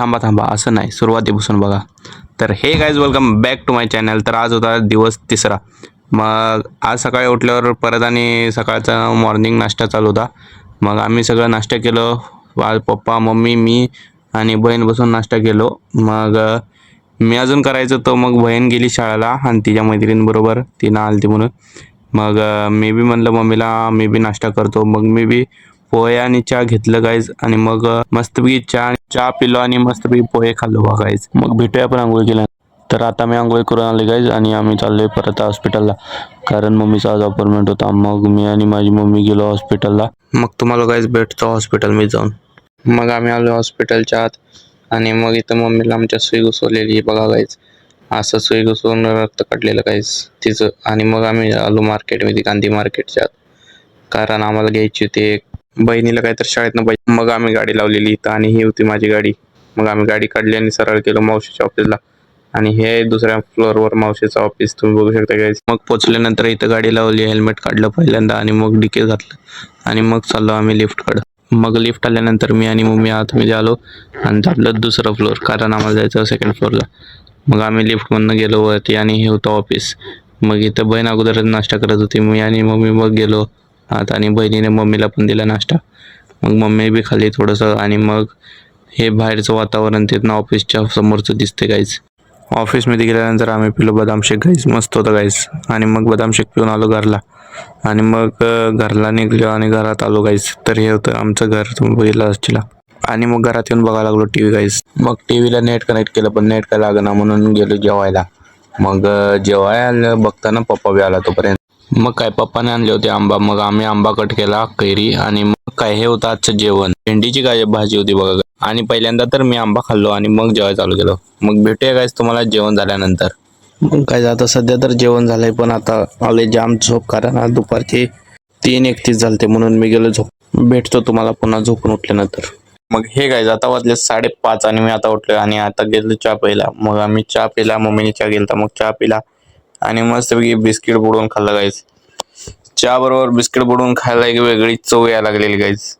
थांबा असं नाही, सुरुवातीपासून बघा. तर हे guys welcome back to my channel. तर आज होता दिवस तिसरा. मग आज सकाळी उठल्यावर परत आणि सकाळचा मॉर्निंग नाश्ता चालू होता. मग आम्ही सगळं नाश्ता केलो. पप्पा मम्मी मी आणि बहीण बसून नाश्ता केलो. मग मी अजून करायचं होतं. मग बहीण गेली शाळेला आणि तिच्या मैत्रिणीबरोबर तिनं आलती म्हणून. मग मी बी म्हणलं मम्मीला मी बी नाश्ता करतो. मग मी बी पोहे आणि चहा घेतलं गाईज. आणि मग मस्तपैकी चहा पिलो आणि मस्तपैकी पोहे खाल्लो बघा गाईज. मग भेटूया आपण आंघोळ केल्या. तर आता मी आंघोळ करून आले गाईज आणि आम्ही चाललोय परत हॉस्पिटलला, कारण मम्मीचा आज अपॉइंटमेंट होता. मग मी आणि माझी मम्मी गेलो हॉस्पिटलला. मग तुम्हाला गाईज भेटतो हॉस्पिटल मी जाऊन. मग आम्ही आलो हॉस्पिटलच्या आत आणि मग इथं मम्मीला आमच्या सुई घुसवलेली बघा गाईज. असं सुई घुसवून रक्त काढलेलं गाईज तिचं. आणि मग आम्ही आलो मार्केटमध्ये, गांधी मार्केटच्या आत, कारण आम्हाला घ्यायची होती एक बहिणीला काहीतरी शाळेतनं पाहिजे. मग आम्ही गाडी लावलेली इथं आणि ही होती माझी गाडी. मग आम्ही गाडी काढली आणि सरळ गेलो मावशीच्या ऑफिसला. आणि हे दुसऱ्या फ्लोअरवर मावशीचं ऑफिस तुम्ही बघू शकता गाईज. मग पोचल्यानंतर इथं गाडी लावली, हेल्मेट काढलं पहिल्यांदा आणि मग डिके घातलं आणि मग चाललो आम्ही लिफ्टकडं. मग लिफ्ट आल्यानंतर मी आणि मम्मी आतमध्ये आलो आणि झालं दुसरं फ्लोअर, कारण आम्हाला जायचं सेकंड फ्लोअरला. मग आम्ही लिफ्टमधनं गेलो वरती आणि हे होतं ऑफिस. मग इथं बहीण अगोदर नाश्ता करत होती. मी आणि मम्मी मग गेलो आत आणि बहिणीने मम्मीला पण दिला नाश्ता. मग मम्मी बी खाल्ली थोडंसं. आणि मग हे बाहेरचं वातावरण तिथनं ऑफिसच्या समोरचं दिसते गाईज. ऑफिसमध्ये गेल्यानंतर आम्ही पिलो बदाम शेक गाईज, मस्त होतं गाईज. आणि मग बदाम शेक पिऊन आलो घरला. आणि मग घरला निघलो आणि घरात आलो गाईज. तर हे होतं आमचं घर, तुम्ही बघितलं असतील. आणि मग घरात येऊन बघायला लागलो टीव्ही गाईज. मग टीव्हीला नेट कनेक्ट केलं पण नेट काय लागना, म्हणून गेलो जेवायला. मग जेवायला बघताना पप्पा बी आला तोपर्यंत. मग काय पप्पाने आणले होते आंबा. मग आम्ही आंबा कट केला, कैरी. आणि मग काय हे होतं आजचं जेवण, भेंडीची काय भाजी होती बघा. आणि पहिल्यांदा तर मी आंबा खाल्लो आणि मग जेवायला चालू केलं. मग भेटूया गाईज तुम्हाला जेवण झाल्यानंतर. मग काय आता सध्या तर जेवण झालंय, पण आता आले जाम झोप, कारण आज दुपारचे 3:31 झालते म्हणून मी गेलो झोप. भेटतो तुम्हाला पुन्हा झोपून उठल्यानंतर. मग हे गाईज आता वाजले 5:30 आणि मी आता उठलोय आणि आता गेलो चहा प्यायला. मग आम्ही चहा पिला, मम्मीने चहा गेलता मग चहा पिला आणि मस्तपैकी बिस्किट बुडवून खाल्लं गाईज. चहा बरोबर बिस्किट बुडवून खायला एक वेगळी चव यायला लागलेली गाईज.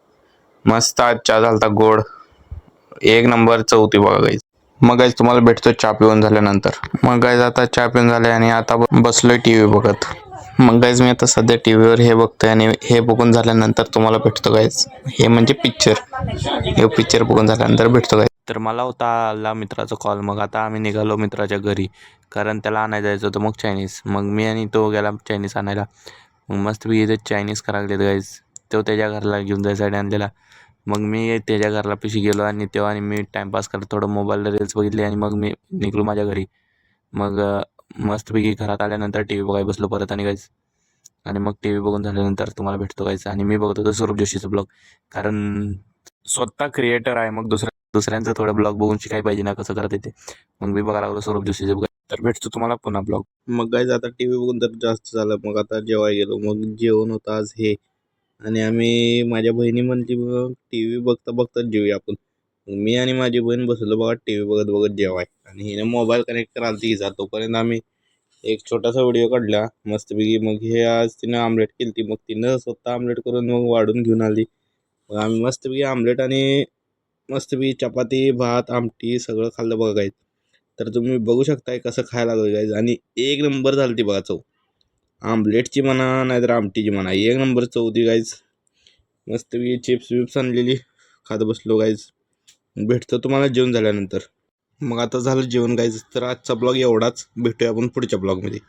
मस्त आज चहा झालता गोड, एक नंबर चव होती बघा गाईज. मग गाईज तुम्हाला भेटतो चहा पिऊन झाल्यानंतर. मग गाईज आता चहा पिऊन झाले आणि आता बसलोय टीव्ही बघत. मग गाईज मी आता सध्या टीव्हीवर हे बघतोय आणि हे बघून झाल्यानंतर तुम्हाला भेटतो गाईज. हे म्हणजे पिक्चर, हे पिक्चर बघून झाल्यानंतर भेटतो गाईज. तर मला होता आला मित्राचा कॉल. मग आता आम्ही निघालो मित्राच्या घरी, कारण त्याला आणायला जायचं होतं मग चायनीज. मग मी आणि तो गेला चायनीज आणायला. मग मस्तपैकी इथे चायनीज करायला लागलेत गाईज. तो त्याच्या घरला घेऊन जायसाठी आणलेला. मग मी त्याच्या घरला पिशी गेलो आणि तेव्हा आणि मी टाइमपास करत थोडं मोबाईलला रील्स बघितली आणि मग मी निघलो माझ्या घरी. मग मस्तपैकी घरात आल्यानंतर टी व्ही बघायला बसलो परत आणि गाईज. आणि मग टी व्ही बघून झाल्यानंतर तुम्हाला भेटतो गाईज. आणि मी बघत होतो सौरभ जोशीचं ब्लॉग, कारण स्वतः क्रिएटर आहे. मग दुसऱ्यांचं थोडं ब्लॉग बघून शिकायला पाहिजे ना कसं करत येते. मग मी बघायला लागलो सौरभ जोशीचे ब्लॉग. तर भेटतो तुम्हाला पुन्हा ब्लॉग. मग गाईज आता टी व्ही बघून तर जास्त झालं. मग आता जेवायला गेलो. मग जेवण होतं आज हे. आणि आम्ही माझ्या बहिणी म्हणली मग टी व्ही बघता बघताच जेऊया आपण. मग मी आणि माझी बहीण बसलो बघा टी व्ही बघत बघत जेवाय. आणि हिने मोबाईल कनेक्ट करायला ती तोपर्यंत आम्ही एक छोटासा व्हिडिओ काढला मस्तपैकी. मग हे आज तिनं आमलेट केली ती. मग तिनं स्वतः आमलेट करून मग वाढून घेऊन आली. मग आम्ही मस्तपैकी आमलेट आणि मस्तपैकी चपाती भात आमटी सगळं खाल्लं बघा गाईज. तर तुम्ही बघू शकताय कसं खायला लागलं गाईज. आणि एक नंबर झाली ती बघा चव, आमलेटची म्हणा नाहीतर आमटीची म्हणा, एक नंबर चव होती गाईज. मस्तपैकी चिप्स विप्स आणलेली खात बसलो गाईज. भेटतो तुम्हाला जेवण झाल्यानंतर. मग आता झालं जेवण गाईज. तर आजचा ब्लॉग एवढाच, भेटूया आपण पुढच्या ब्लॉगमध्ये.